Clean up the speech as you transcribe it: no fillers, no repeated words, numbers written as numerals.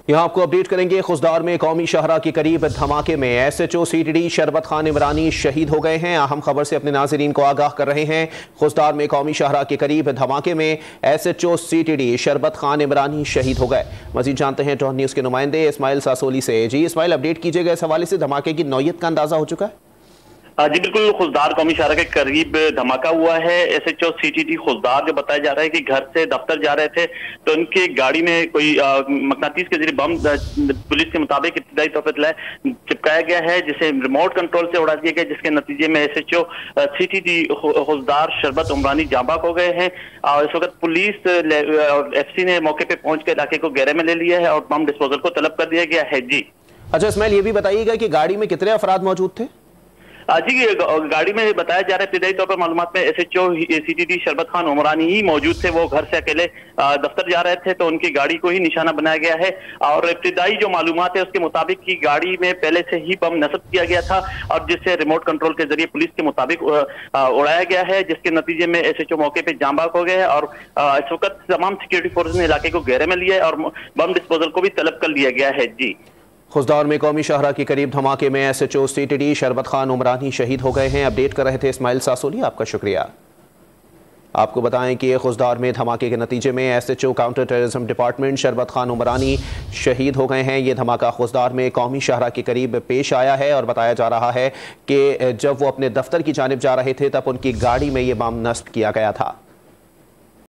यहाँ आपको अपडेट करेंगे। खुजदार में कौमी शाहरा के करीब धमाके में एसएचओ सीटीडी शरबत खान इमरानी शहीद हो गए हैं। अहम खबर से अपने नाजरीन को आगाह कर रहे हैं। खुजदार में कौमी शाहरा के करीब धमाके में एसएचओ सीटीडी शरबत खान इमरानी शहीद हो गए। मजीद जानते हैं डॉन न्यूज़ के नुमाइंदे इस्माइल सासोली से। जी इस्माइल, अपडेट कीजिएगा, इस हवाले से धमाके की नौयत का अंदाजा हो चुका है? जी बिल्कुल, खुजदार कौमी शाहरा के करीब धमाका हुआ है। एसएचओ सीटीडी खुजदार जो बताया जा रहा है कि घर से दफ्तर जा रहे थे तो उनकी गाड़ी में कोई मकनातीस के जरिए बम पुलिस के मुताबिक इब्तिदाई तौर पर चिपकाया गया है, जिसे रिमोट कंट्रोल से उड़ा दिया गया, जिसके नतीजे में एसएचओ सीटीडी खुजदार शरबत उमरानी जाँ बाक हो गए हैं। और इस वक्त पुलिस और एफसी ने मौके पर पहुंच कर इलाके को घेरे में ले लिया है और बम डिस्पोजल को तलब कर दिया गया है। जी अच्छा इस्माइल, ये भी बताइएगा कि गाड़ी में कितने अफराद मौजूद थे? जी गाड़ी में बताया जा रहा है इब्तिदाई तौर पर मालूमात में एसएचओ सीटीडी शरबत खान उमरानी ही मौजूद थे। वो घर से अकेले दफ्तर जा रहे थे तो उनकी गाड़ी को ही निशाना बनाया गया है। और इब्तिदाई जो मालूमात है उसके मुताबिक की गाड़ी में पहले से ही बम नस्ब किया गया था और जिससे रिमोट कंट्रोल के जरिए पुलिस के मुताबिक उड़ाया गया है, जिसके नतीजे में एसएचओ मौके पर जाँ बाक हो गए हैं। और इस वक्त तमाम सिक्योरिटी फोर्स ने इलाके को घेरे में लिया है और बम डिस्पोजल को भी तलब कर लिया गया है। जी खुजदार में कौमी शाहरा के करीब धमाके में एसएचओ सीटीडी शरबत खान उमरानी शहीद हो गए हैं। अपडेट कर रहे थे इस्माइल सासोली, आपका शुक्रिया। आपको बताएं कि खुजदार में धमाके के नतीजे में एसएचओ काउंटर टेररिज्म डिपार्टमेंट शरबत खान उमरानी शहीद हो गए हैं। ये धमाका खुजदार में कौमी शाहरा के करीब पेश आया है और बताया जा रहा है कि जब वो अपने दफ्तर की जानिब जा रहे थे तब उनकी गाड़ी में ये बम नस्ब किया गया था।